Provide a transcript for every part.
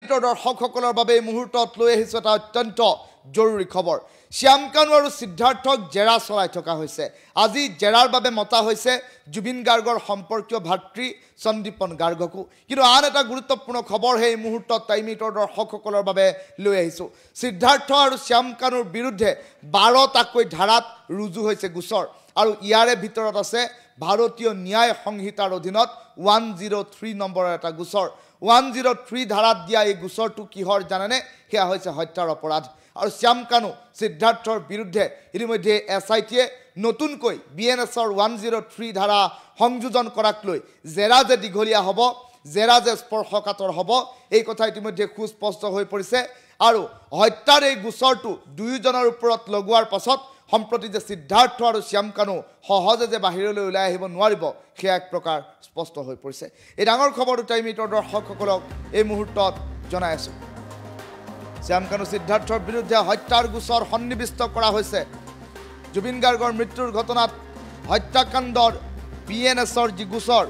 দৰ্শকসকলৰ বাবে এই মুহূৰ্তত লৈ আহিছোঁ এটা অত্যন্ত জৰুৰী খবৰ। শ্যাম কানু আৰু সিদ্ধাৰ্থক জেৰা চলাই থকা হৈছে। আজি জেৰাৰ বাবে মতা হৈছে জুবিন গাৰ্গৰ সম্পৰ্কীয় ভাতৃ সন্দীপন গাৰ্গকো। কিন্তু আন এটা গুৰুত্বপূৰ্ণ খবৰ এই মুহূৰ্তত টাইমিটৰ দৰ্শকসকলৰ বাবে লৈ আহিছোঁ। সিদ্ধাৰ্থ আৰু শ্যাম কানুৰ বিৰুদ্ধে 12টাকৈ ধাৰাত ৰুজু হৈছে গোচৰ আৰু ইয়াৰে ভিতৰত আছে ভাৰতীয় ন্যায় সংহিতাৰ অধীনত 103 নম্বৰৰ এটা গোচৰ। 103 ধাৰাত দিয়া এই গোচৰটো কিহৰ জানেনে? সেয়া হৈছে হত্যাৰ অপৰাধ। আৰু শ্যাম কানু সিদ্ধাৰ্থৰ বিৰুদ্ধে ইতিমধ্যে SITয়ে নতুনকৈ BNSৰ 103 ধাৰা সংযোজন কৰাক লৈ জেৰা যে দীঘলীয়া হ'ব, জেৰা যে স্পৰ্শকাতৰ হ'ব, এই কথা ইতিমধ্যে সুস্পষ্ট হৈ পৰিছে। আৰু হত্যাৰ এই গোচৰটো দুয়োজনৰ ওপৰত লগোৱাৰ পাছত সম্প্ৰতি যে সিদ্ধাৰ্থ আৰু শ্যাম কানু সহজে যে বাহিৰলৈ ওলাই আহিব নোৱাৰিব, সেয়া এক প্ৰকাৰ স্পষ্ট হৈ পৰিছে। এই ডাঙৰ খবৰটো টাইমিটৰ দৰ্শকসকলক এই মুহূৰ্তত জনাই আছোঁ। শ্যাম কানু সিদ্ধাৰ্থৰ বিৰুদ্ধে হত্যাৰ গোচৰ সন্নিৱিষ্ট কৰা হৈছে। জুবিন গাৰ্গৰ মৃত্যুৰ ঘটনাত হত্যাকাণ্ডৰ BNSৰ যি গোচৰ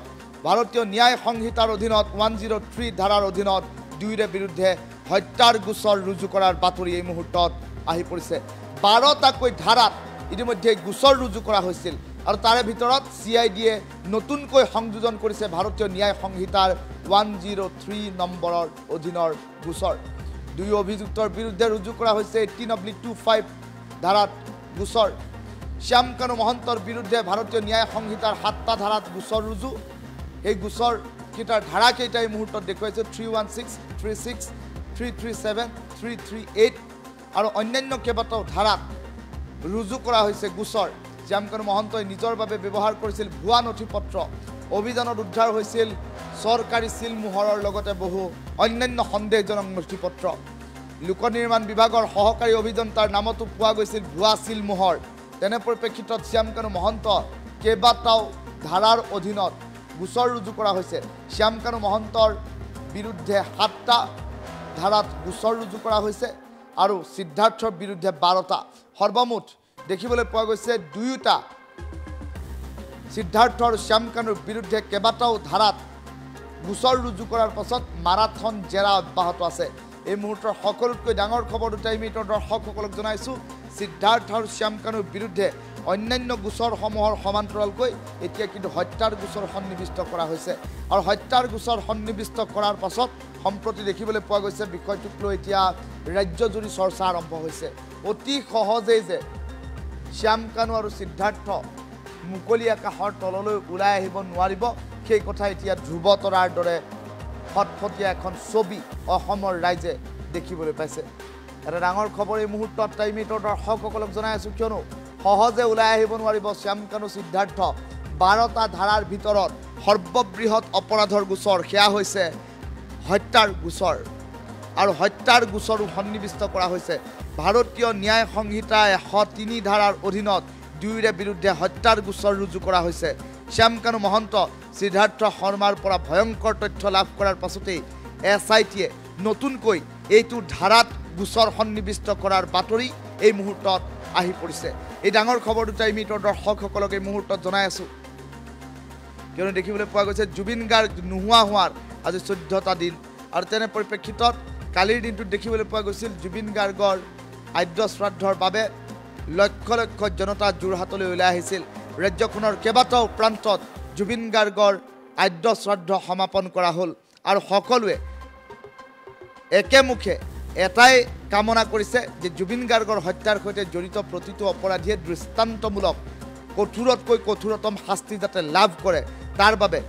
ভাৰতীয় ন্যায় সংহিতাৰ অধীনত 103 ধাৰাৰ অধীনত দুয়োৰে বিৰুদ্ধে হত্যাৰ গোচৰ ৰুজু কৰাৰ বাতৰি এই মুহূৰ্তত আহি পৰিছে। 12টাকৈ ধাৰাত ইতিমধ্যে গোচৰ ৰুজু কৰা হৈছিল আৰু তাৰে ভিতৰত CIDয়ে নতুনকৈ সংযোজন কৰিছে ভাৰতীয় ন্যায় সংহিতাৰ 103 নম্বৰৰ অধীনৰ গোচৰ। দুই অভিযুক্তৰ বিৰুদ্ধে ৰুজু কৰা হৈছে 18/25 ধাৰাত গোচৰ। শ্যাম কানু মহন্তৰ বিৰুদ্ধে ভাৰতীয় ন্যায় সংহিতাৰ 7টা ধাৰাত গোচৰ ৰুজু। এই গোচৰ কেইটাৰ ধাৰা কেইটা এই মুহূৰ্তত দেখুৱাইছে 316, 36, 337, 338 আৰু অন্যান্য কেইবাটাও ধাৰাত ৰুজু কৰা হৈছে গোচৰ। শ্যাম কানু মহন্তই নিজৰ বাবে ব্যৱহাৰ কৰিছিল ভুৱা নথিপত্ৰ। অভিযানত উদ্ধাৰ হৈছিল চৰকাৰী চিলমোহৰৰ লগতে বহু অন্যান্য সন্দেহজনক নথিপত্ৰ। লোক নিৰ্মাণ বিভাগৰ সহকাৰী অভিযন্তাৰ নামতো পোৱা গৈছিল ভুৱা চিলমোহৰ। তেনে পৰিপ্ৰেক্ষিতত শ্যাম কানু মহন্ত কেইবাটাও ধাৰাৰ অধীনত গোচৰ ৰুজু কৰা হৈছে। শ্যাম কানু মহন্তৰ বিৰুদ্ধে 7টা ধাৰাত গোচৰ ৰুজু কৰা হৈছে আৰু সিদ্ধাৰ্থৰ বিৰুদ্ধে 12টা। সৰ্বমুঠ দেখিবলৈ পোৱা গৈছে দুয়োটা সিদ্ধাৰ্থ আৰু শ্যাম কানুৰ বিৰুদ্ধে কেইবাটাও ধাৰাত গোচৰ ৰুজু কৰাৰ পাছত মাৰাথন জেৰা অব্যাহত আছে। এই মুহূৰ্তৰ সকলোতকৈ ডাঙৰ খবৰটো টাইমিটৰ দৰ্শকসকলক জনাইছোঁ। সিদ্ধাৰ্থ আৰু শ্যাম কানুৰ বিৰুদ্ধে অন্যান্য গোচৰসমূহৰ সমান্তৰালকৈ এতিয়া কিন্তু হত্যাৰ গোচৰ সন্নিৱিষ্ট কৰা হৈছে আৰু হত্যাৰ গোচৰ সন্নিৱিষ্ট কৰাৰ পাছত সম্প্ৰতি দেখিবলৈ পোৱা গৈছে বিষয়টোক লৈ এতিয়া ৰাজ্যজুৰি চৰ্চা আৰম্ভ হৈছে। অতি সহজেই যে শ্যাম কানু আৰু সিদ্ধাৰ্থ মুকলি আকাশৰ তললৈ ওলাই আহিব নোৱাৰিব, সেই কথা এতিয়া ধ্ৰুৱতৰাৰ দৰে ফটফটীয়া এখন ছবি অসমৰ ৰাইজে দেখিবলৈ পাইছে। এটা ডাঙৰ খবৰ এই মুহূৰ্তত টাইমিটৰ দৰ্শকসকলক জনাই আছোঁ, কিয়নো সহজে ওলাই আহিব নোৱাৰিব শ্যাম কানু সিদ্ধাৰ্থ। 12টা ধাৰাৰ ভিতৰত সৰ্ববৃহৎ অপৰাধৰ গোচৰ সেয়া হৈছে হত্যাৰ গোচৰ আৰু হত্যাৰ গোচৰো সন্নিৱিষ্ট কৰা হৈছে। ভাৰতীয় ন্যায় সংহিতা 103 ধাৰাৰ অধীনত দুয়োৰে বিৰুদ্ধে হত্যাৰ গোচৰ ৰুজু কৰা হৈছে। শ্যাম কানু মহন্ত সিদ্ধাৰ্থ শৰ্মাৰ পৰা ভয়ংকৰ তথ্য লাভ কৰাৰ পাছতেই SITয়ে নতুনকৈ এইটো ধাৰাত গোচৰ সন্নিৱিষ্ট কৰাৰ বাতৰি এই মুহূৰ্তত আহি পৰিছে। এই ডাঙৰ খবৰ দুটা টাইমিটৰ দৰ্শকসকলক এই মুহূৰ্তত জনাই আছোঁ, কিয়নো দেখিবলৈ পোৱা গৈছে জুবিন গাৰ্গ নোহোৱা হোৱাৰ আজি 14টা দিন আৰু তেনে পৰিপ্ৰেক্ষিতত কালিৰ দিনটোত দেখিবলৈ পোৱা গৈছিল জুবিন গাৰ্গৰ আদ্য শ্ৰাদ্ধৰ বাবে লক্ষ লক্ষ জনতা যোৰহাটলৈ ওলাই আহিছিল। ৰাজ্যখনৰ কেইবাটাও প্ৰান্তত জুবিন গাৰ্গৰ আদ্য শ্ৰাদ্ধ সমাপন কৰা হ'ল আৰু সকলোৱে একেমুখে এটাই কামনা কৰিছে যে জুবিন গাৰ্গৰ হত্যাৰ সৈতে জড়িত প্ৰতিটো অপৰাধীয়ে দৃষ্টান্তমূলক কঠোৰতকৈ কঠোৰতম শাস্তি যাতে লাভ কৰে, তাৰ বাবে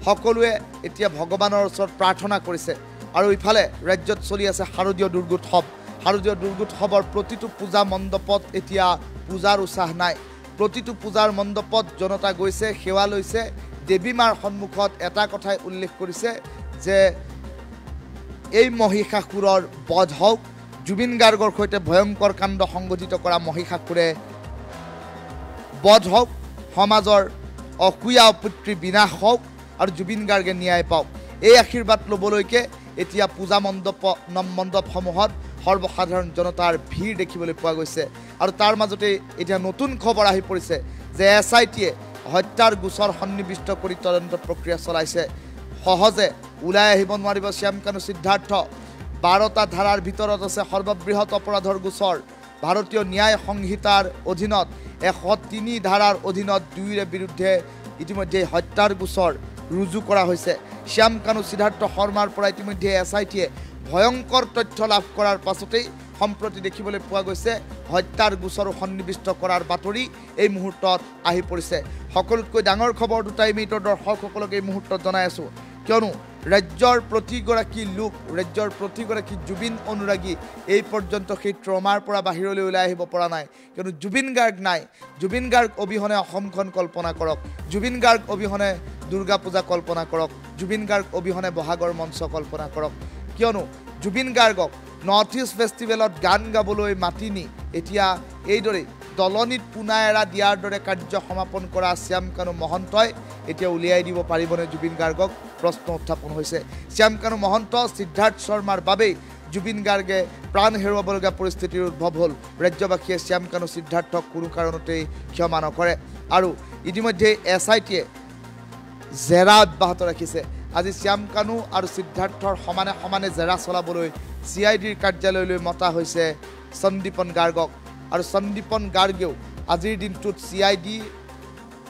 সকলোৱে এতিয়া ভগৱানৰ ওচৰত প্ৰাৰ্থনা কৰিছে। আৰু ইফালে ৰাজ্যত চলি আছে শাৰদীয় দুৰ্গোৎসৱ। শাৰদীয় দুৰ্গোৎসৱৰ প্ৰতিটো পূজা মণ্ডপত এতিয়া পূজাৰ উৎসাহ নাই। প্ৰতিটো পূজাৰ মণ্ডপত জনতা গৈছে, সেৱা লৈছে। দেৱী মাৰ সন্মুখত এটা কথাই উল্লেখ কৰিছে যে এই মহিষাসুৰৰ বধ হওক, জুবিন গাৰ্গৰ সৈতে ভয়ংকৰ কাণ্ড সংঘটিত কৰা মহিষাসুৰে বধ হওক, সমাজৰ অসূয়া অপুত্ৰী বিনাশ হওক আৰু জুবিন গাৰ্গে ন্যায় পাওক। এই আশীৰ্বাদ ল'বলৈকে এতিয়া পূজা মণ্ডপসমূহত সৰ্বসাধাৰণ জনতাৰ ভিৰ দেখিবলৈ পোৱা গৈছে। আৰু তাৰ মাজতে এতিয়া নতুন খবৰ আহি পৰিছে যে SITয়ে হত্যাৰ গোচৰ সন্নিৱিষ্ট কৰি তদন্ত প্ৰক্ৰিয়া চলাইছে। সহজে ওলাই আহিব নোৱাৰিব শ্যামকানু সিদ্ধাৰ্থ 12টা ধাৰাৰ ভিতৰত আছে সৰ্ববৃহৎ অপৰাধৰ গোচৰ ভাৰতীয় ন্যায় সংহিতাৰ অধীনত 103 ধাৰাৰ অধীনত দুইৰে বিৰুদ্ধে ইতিমধ্যে হত্যাৰ গোচৰ ৰুজু কৰা হৈছে শ্যামকানু সিদ্ধাৰ্থ শৰ্মাৰ পৰা ইতিমধ্যে এছআইটিয়ে ভয়ংকৰ তথ্য লাভ কৰাৰ পাছতেই সম্প্ৰতি দেখিবলৈ পোৱা গৈছে হত্যাৰ গোচৰ সন্নিবিষ্ট কৰাৰ বাতৰি এই মুহূৰ্তত আহি পৰিছে সকলোতকৈ ডাঙৰ খবৰ দুটাই মিনিটৰ দৰ্শকসকলক এই মুহূৰ্তত জনাই আছো কিয়নো ৰাজ্যৰ প্ৰতিগৰাকী লোক ৰাজ্যৰ প্ৰতিগৰাকী জুবিন অনুৰাগী এই পৰ্যন্ত সেই ট্ৰমাৰ পৰা বাহিৰলৈ ওলাই আহিব পৰা নাই কিয়নো জুবিন গাৰ্গ নাই জুবিন গাৰ্গ অবিহনে অসমখন কল্পনা কৰক জুবিন গাৰ্গ অবিহনে দুৰ্গা পূজা কল্পনা কৰক জুবিন গাৰ্গ অবিহনে বহাগৰ মঞ্চ কল্পনা কৰক কিয়নো জুবিন গাৰ্গক নৰ্থ ইষ্ট ফেষ্টিভেলত গান গাবলৈ মাতি নি এতিয়া এইদৰে দলনিত পুনা এৰা দিয়াৰ দৰে কাৰ্য সমাপন কৰা শ্যামকানু মহন্তই এতিয়া উলিয়াই দিব পাৰিবনে জুবিন গাৰ্গক প্ৰশ্ন উত্থাপন হৈছে শ্যামকানু মহন্ত সিদ্ধাৰ্থ শৰ্মাৰ বাবে জুবিন গাৰ্গে প্ৰাণ হেৰুৱাবলগীয়া পৰিস্থিতিৰ উদ্ভৱ হ'ল ৰাজ্যবাসীয়ে শ্যামকানু সিদ্ধাৰ্থক কোনো কাৰণতেই ক্ষমা নকৰে আৰু ইতিমধ্যে এছআইটিয়ে জেৰা অব্যাহত ৰাখিছে আজি শ্যামকানু আৰু সিদ্ধাৰ্থৰ সমানে সমানে জেৰা চলাবলৈ CIDৰ কাৰ্যালয়লৈ মতা হৈছে সন্দীপন গাৰ্গক আৰু সন্দীপন গাৰ্গেও আজিৰ দিনটোত CID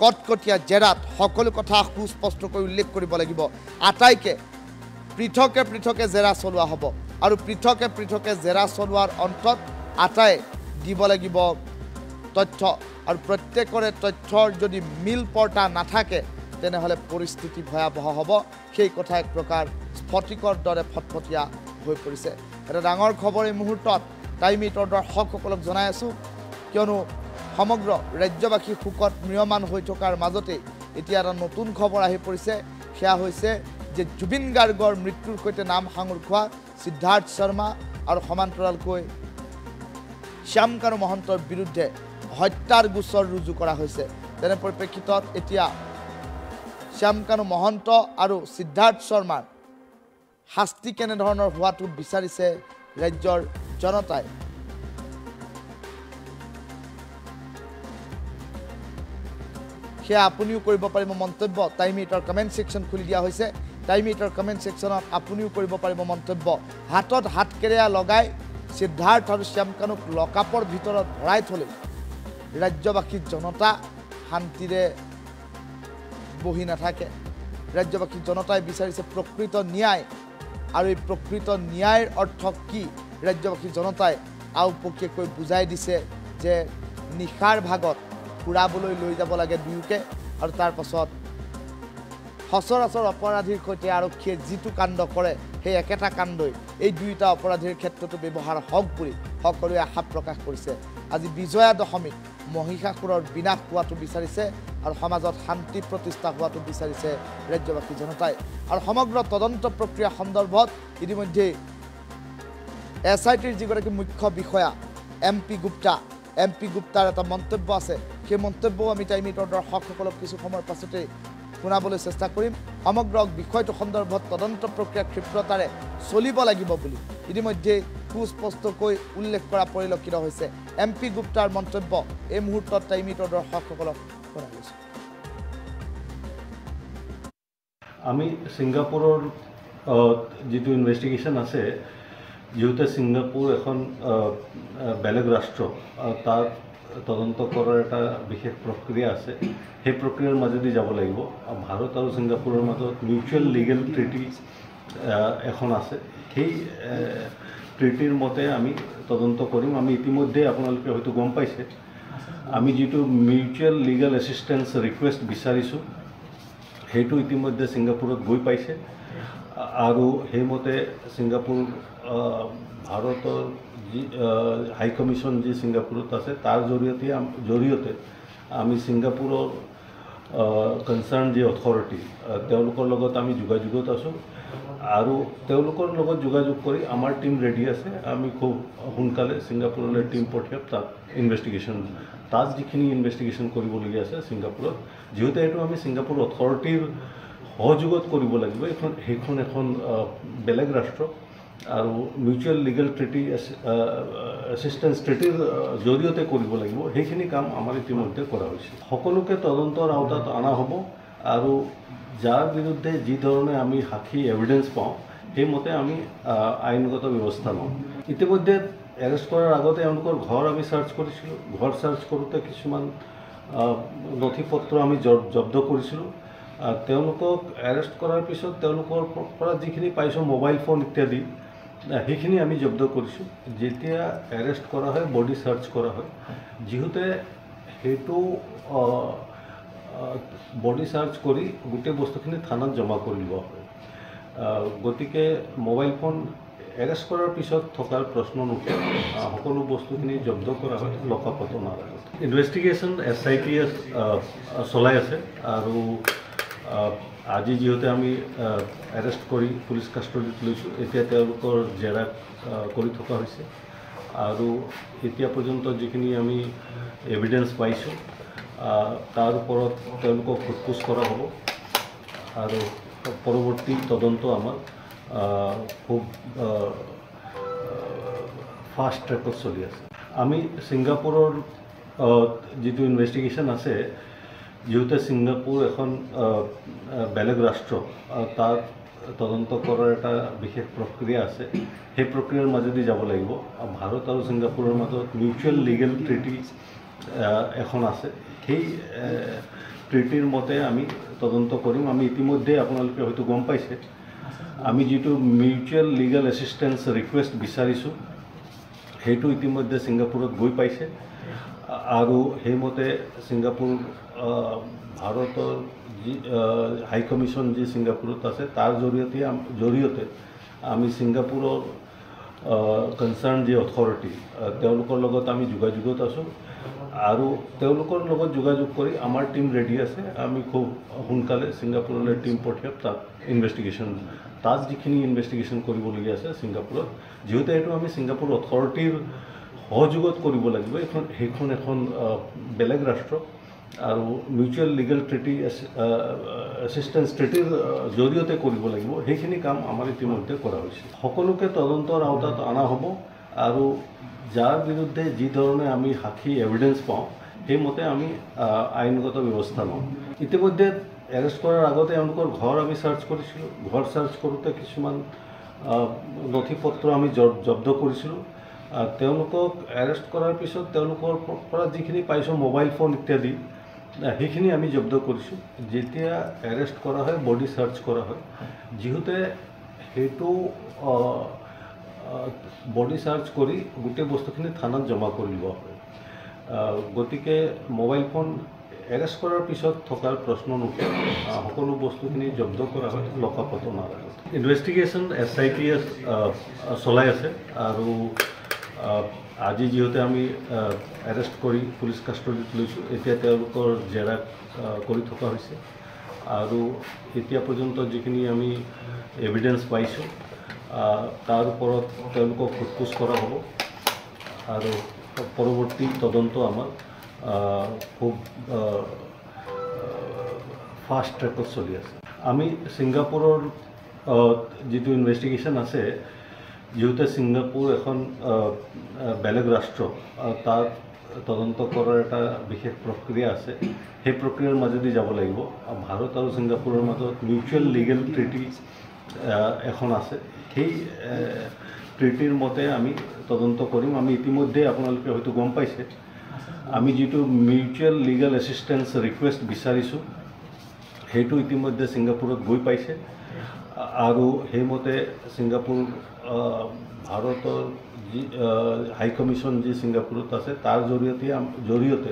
কটকটীয়া জেৰাত সকলো কথা সুস্পষ্টকৈ উল্লেখ কৰিব লাগিব আটাইকে পৃথকে পৃথকে জেৰা চলোৱা হ'ব আৰু পৃথকে পৃথকে জেৰা চলোৱাৰ অন্তত আটাই দিব লাগিব তথ্য আৰু প্ৰত্যেকৰে তথ্যৰ যদি মিল পৰ্টা নাথাকে তেনেহলে পৰিস্থিতি ভয়াবহ হ'ব সেই কথা এক প্ৰকাৰ স্ফটিকৰ দৰে ফটফটীয়া হৈ পৰিছে এটা ডাঙৰ খবৰ এই মুহূৰ্তত টাইমিটৰ দৰ্শকসকলক জনাই আছো কিয়নো সমগ্ৰ ৰাজ্যবাসী শোকত ম্ৰিয়মান হৈ থকাৰ মাজতে এতিয়া এটা নতুন খবৰ আহি পৰিছে সেয়া হৈছে যে জুবিন গাৰ্গৰ মৃত্যুৰ সৈতে নাম সাঙুৰ খোৱা সিদ্ধাৰ্থ শৰ্মা আৰু সমান্তৰালকৈ শ্যামকানু মহন্তৰ বিৰুদ্ধে হত্যাৰ গোচৰ ৰুজু কৰা হৈছে তেনে পৰিপ্ৰেক্ষিতত এতিয়া শ্যামকানু মহন্ত আৰু সিদ্ধাৰ্থ শৰ্মাৰ শাস্তি কেনেধৰণৰ হোৱাটো বিচাৰিছে ৰাজ্যৰ জনতাই সেয়া আপুনিও কৰিব পাৰিব মন্তব্য টাইমিটৰ কমেণ্ট সেকশ্যন খুলি দিয়া হৈছে টাইমিটৰ কমেণ্ট সেকশ্যনত আপুনিও কৰিব পাৰিব মন্তব্য হাতত হাতকেৰেয়া লগাই সিদ্ধাৰ্থ আৰু শ্যামকানুক লকআপৰ ভিতৰত ভৰাই থলে ৰাজ্যবাসী জনতা শান্তিৰে বহি নাথাকে ৰাজ্যবাসী জনতাই বিচাৰিছে প্ৰকৃত ন্যায় আৰু এই প্ৰকৃত ন্যায়ৰ অৰ্থ কি ৰাজ্যবাসী জনতাই আওপকীয়াকৈ বুজাই দিছে যে নিশাৰ ভাগত ফুৰাবলৈ লৈ যাব লাগে দুয়োকে আৰু তাৰ পাছত সচৰাচৰ অপৰাধীৰ সৈতে আৰক্ষীয়ে যিটো কাণ্ড কৰে সেই একেটা কাণ্ডই এই দুইটা অপৰাধীৰ ক্ষেত্ৰতো ব্যৱহাৰ হওক বুলি সকলোৱে আশা প্ৰকাশ কৰিছে আজি বিজয়া দশমীত মহিষাসুৰৰ বিনাশ হোৱাটো বিচাৰিছে আৰু সমাজত শান্তি প্ৰতিষ্ঠা হোৱাটো বিচাৰিছে ৰাজ্যবাসী জনতাই আৰু সমগ্ৰ তদন্ত প্ৰক্ৰিয়া সন্দৰ্ভত ইতিমধ্যে এছআইটিৰ যিগৰাকী মুখ্য বিষয়া MP গুপ্তাৰ এটা মন্তব্য আছে সেই মন্তব্যও আমি টাইমিটৰ দৰ্শকসকলক কিছু সময়ৰ পাছতে শুনাবলৈ চেষ্টা কৰিম সমগ্ৰ বিষয়টো সন্দৰ্ভত তদন্ত প্ৰক্ৰিয়া ক্ষিপ্ৰতাৰে চলিব লাগিব বুলি ইতিমধ্যে সুস্পষ্টকৈ উল্লেখ কৰা পৰিলক্ষিত হৈছে MP গুপ্তাৰ মন্তব্য এই মুহূৰ্তত টাইমিটৰ দৰ্শকসকলক শুনাই দিছো আমি সিঙ্গাপুৰৰ যেটো ইনভেষ্টিগেশ্যন আছে যেহেতু সিঙ্গাপুৰ এখন বেলেগ ৰাষ্ট্ৰ তাৰ তদন্ত কৰাৰ এটা বিশেষ প্ৰক্ৰিয়া আছে সেই প্ৰক্ৰিয়াৰ মাজেদি যাব লাগিব ভাৰত আৰু সিঙ্গাপুৰৰ মাজত মিউচুৱেল লিগেল ট্ৰিটি এখন আছে সেই ট্ৰিটিৰ মতে আমি তদন্ত কৰিম আমি ইতিমধ্যে আপোনালোকে হয়তো গম পাইছে আমি যেটো মিউচুৱেল লিগেল এছিষ্টেন্স ৰিকুৱেষ্ট বিচাৰিছোঁ সেইটো ইতিমধ্যে সিঙ্গাপুৰত গৈ পাইছে আৰু সেইমতে সিঙ্গাপুৰ ভাৰতৰ যি হাই কমিশ্যন যি সিঙ্গাপুৰত আছে তাৰ জৰিয়তে আমি সিঙ্গাপুৰৰ কনচাৰ্ণ যি অথৰিটি তেওঁলোকৰ লগত আমি যোগাযোগত আছোঁ আৰু তেওঁলোকৰ লগত যোগাযোগ কৰি আমাৰ টিম ৰেডি আছে আমি খুব সোনকালে সিঙ্গাপুৰলৈ টিম পঠিয়াম তাত ইনভেষ্টিগেশ্যন তাত যিখিনি ইনভেষ্টিগেশ্যন কৰিবলগীয়া আছে সিঙ্গাপুৰত যেহেতু এইটো আমি সিঙ্গাপুৰ অথৰিটিৰ সহযোগত কৰিব লাগিব সেইখন এখন বেলেগ ৰাষ্ট্ৰ আৰু মিউচুৱেল লিগেল ট্ৰিটি এছিষ্টেন্স ট্ৰিটিৰ জৰিয়তে কৰিব লাগিব সেইখিনি কাম আমাৰ ইতিমধ্যে কৰা হৈছে সকলোকে তদন্তৰ আওতাত অনা হ'ব আৰু যাৰ বিৰুদ্ধে যি ধৰণে আমি সাক্ষী এভিডেন্স পাওঁ সেইমতে আমি আইনগত ব্যৱস্থা লওঁ। ইতিমধ্যে এৰেষ্ট কৰাৰ আগতে এওঁলোকৰ ঘৰ আমি চাৰ্চ কৰিছিলোঁ। ঘৰ চাৰ্চ কৰোঁতে কিছুমান নথি পত্ৰ আমি জব্দ কৰিছিলোঁ। তেওঁলোকক এৰেষ্ট কৰাৰ পিছত তেওঁলোকৰ পৰা যিখিনি পাইছোঁ মোবাইল ফোন ইত্যাদি সেইখিনি আমি জব্দ কৰিছোঁ। যেতিয়া এৰেষ্ট কৰা হয় বডি চাৰ্চ কৰা হয়, যিহেতু সেইটো বডি চাৰ্চ কৰি গোটেই বস্তুখিনি থানাত জমা কৰি লোৱা হয়। গতিকে মোবাইল ফোন এৰেষ্ট কৰাৰ পিছত থকাৰ প্ৰশ্ন নুঠে। সকলো বস্তুখিনি জব্দ কৰা হয় লকআপত অনাৰ আগত। ইনভেষ্টিগেশ্যন SIT চলাই আছে আৰু আজি যিহেতু আমি এৰেষ্ট কৰি পুলিচ কাষ্টডিত লৈছোঁ, এতিয়া তেওঁলোকৰ জেৰা কৰি থকা হৈছে আৰু এতিয়া পৰ্যন্ত যিখিনি আমি এভিডেন্স পাইছোঁ তাৰ ওপৰত তেওঁলোকক সোধপোছ কৰা হ'ব আৰু পৰৱৰ্তী তদন্ত আমাৰ খুব ফাষ্ট ট্ৰেকত চলি আছে। আমি ছিংগাপুৰৰ যিটো ইনভেষ্টিগেশ্যন আছে, যিহেতু ছিংগাপুৰ এখন বেলেগ ৰাষ্ট্ৰ, তাত তদন্ত কৰাৰ এটা বিশেষ প্ৰক্ৰিয়া আছে। সেই প্ৰক্ৰিয়াৰ মাজেদি যাব লাগিব। ভাৰত আৰু ছিংগাপুৰৰ মাজত মিউচুৱেল লিগেল ট্ৰিটি এখন আছে। সেই ট্ৰিটিৰ মতে আমি তদন্ত কৰিম। আমি ইতিমধ্যে আপোনালোকে হয়তো গম পাইছে, আমি যিটো মিউচুৱেল লিগেল এছিষ্টেঞ্চ ৰিকুৱেষ্ট বিচাৰিছোঁ সেইটো ইতিমধ্যে ছিংগাপুৰত গৈ পাইছে আৰু সেইমতে ছিংগাপুৰ ভাৰতৰ যি হাই কমিশ্যন যি ছিংগাপুৰত আছে তাৰ জৰিয়তে আমি ছিংগাপুৰৰ কনচাৰ্ণ যি অথৰিটি তেওঁলোকৰ লগত আমি যোগাযোগত আছোঁ আৰু তেওঁলোকৰ লগত যোগাযোগ কৰি আমাৰ টিম ৰেডি আছে। আমি খুব সোনকালে ছিংগাপুৰলৈ টিম পঠিয়াম তাত ইনভেষ্টিগেশ্যন, তাত যিখিনি ইনভেষ্টিগেশ্যন কৰিবলগীয়া আছে ছিংগাপুৰত, যিহেতু এইটো আমি ছিংগাপুৰ অথৰিটিৰ সহযোগত কৰিব লাগিব। সেইখন এখন বেলেগ ৰাষ্ট্ৰ আৰু মিউচুৱেল লিগেল ট্ৰিটি এছিষ্টেঞ্চ ট্ৰিটিৰ জৰিয়তে কৰিব লাগিব। সেইখিনি কাম আমাৰ ইতিমধ্যে কৰা হৈছে। সকলোকে তদন্তৰ আওতাত অনা হ'ব আৰু যাৰ বিৰুদ্ধে যি ধৰণে আমি সাক্ষী এভিডেন্স পাওঁ সেইমতে আমি আইনগত ব্যৱস্থা লওঁ। ইতিমধ্যে এৰেষ্ট কৰাৰ আগতে এওঁলোকৰ ঘৰ আমি চাৰ্চ কৰিছিলোঁ। ঘৰ চাৰ্চ কৰোঁতে কিছুমান নথি পত্ৰ আমি জব্দ কৰিছিলোঁ। তেওঁলোকক এৰেষ্ট কৰাৰ পিছত তেওঁলোকৰ পৰা যিখিনি পাইছোঁ মোবাইল ফোন ইত্যাদি সেইখিনি আমি জব্দ কৰিছোঁ। যেতিয়া এৰেষ্ট কৰা হয় বডি চাৰ্চ কৰা হয়, যিহেতু সেইটো বডি চাৰ্চ কৰি গোটেই বস্তুখিনি থানাত জমা কৰি লোৱা হয়। গতিকে মোবাইল ফোন এৰেষ্ট কৰাৰ পিছত থকাৰ প্ৰশ্ন নুঠে। সকলো বস্তুখিনি জব্দ কৰা হয় লকআপত অনাৰ আগত। ইনভেষ্টিগেশ্যন SIT চলাই আছে আৰু আজি যিহেতু আমি এৰেষ্ট কৰি পুলিচ কাষ্টডিত লৈছোঁ, এতিয়া তেওঁলোকৰ জেৰা কৰি থকা হৈছে আৰু এতিয়া পৰ্যন্ত যিখিনি আমি এভিডেন্স পাইছোঁ তাৰ ওপৰত তেওঁলোকক সোধপোছ কৰা হ'ব আৰু পৰৱৰ্তী তদন্ত আমাৰ খুব ফাষ্ট ট্ৰেকত চলি আছে। আমি ছিংগাপুৰৰ যিটো ইনভেষ্টিগেশ্যন আছে, যিহেতু ছিংগাপুৰ এখন বেলেগ ৰাষ্ট্ৰ, তাত তদন্ত কৰাৰ এটা বিশেষ প্ৰক্ৰিয়া আছে। সেই প্ৰক্ৰিয়াৰ মাজেদি যাব লাগিব। ভাৰত আৰু ছিংগাপুৰৰ মাজত মিউচুৱেল লিগেল ট্ৰিটি এখন আছে। সেই ট্ৰিটিৰ মতে আমি তদন্ত কৰিম। আমি ইতিমধ্যে আপোনালোকে হয়তো গম পাইছে, আমি যিটো মিউচুৱেল লিগেল এছিষ্টেঞ্চ ৰিকুৱেষ্ট বিচাৰিছোঁ সেইটো ইতিমধ্যে ছিংগাপুৰত গৈ পাইছে আৰু সেইমতে ছিংগাপুৰ ভাৰতৰ যি হাই কমিশ্যন যি ছিংগাপুৰত আছে তাৰ জৰিয়তে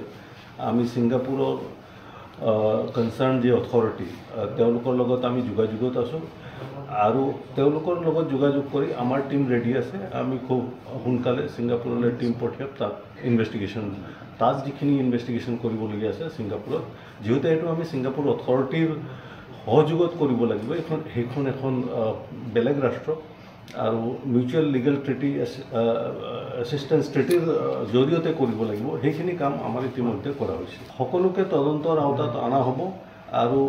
আমি ছিংগাপুৰৰ কনচাৰ্ণ যি অথৰিটি তেওঁলোকৰ লগত আমি যোগাযোগত আছোঁ আৰু তেওঁলোকৰ লগত যোগাযোগ কৰি আমাৰ টিম ৰেডি আছে। আমি খুব সোনকালে ছিংগাপুৰলৈ টিম পঠিয়াম তাত ইনভেষ্টিগেশ্যন, তাত যিখিনি ইনভেষ্টিগেশ্যন কৰিবলগীয়া আছে ছিংগাপুৰত, যিহেতু এইটো আমি ছিংগাপুৰ অথৰিটিৰ সহযোগত কৰিব লাগিব। সেইখন এখন বেলেগ ৰাষ্ট্ৰ আৰু মিউচুৱেল লিগেল ট্ৰিটি এছিষ্টেঞ্চ ট্ৰিটিৰ জৰিয়তে কৰিব লাগিব। সেইখিনি কাম আমাৰ ইতিমধ্যে কৰা হৈছে। সকলোকে তদন্তৰ আওতাত অনা হ'ব আৰু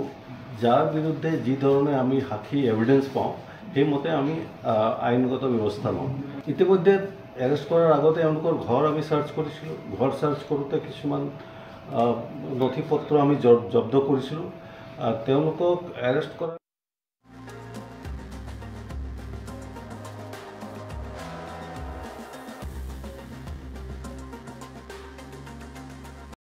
যাৰ বিৰুদ্ধে যি ধৰণে আমি সাক্ষী এভিডেন্স পাওঁ সেইমতে আমি আইনগত ব্যৱস্থা লওঁ। ইতিমধ্যে এৰেষ্ট কৰাৰ আগতে এওঁলোকৰ ঘৰ আমি চাৰ্চ কৰিছিলোঁ। ঘৰ চাৰ্চ কৰোঁতে কিছুমান নথি পত্ৰ আমি জব্দ কৰিছিলোঁ। তেওঁলোকক এৰেষ্ট কৰা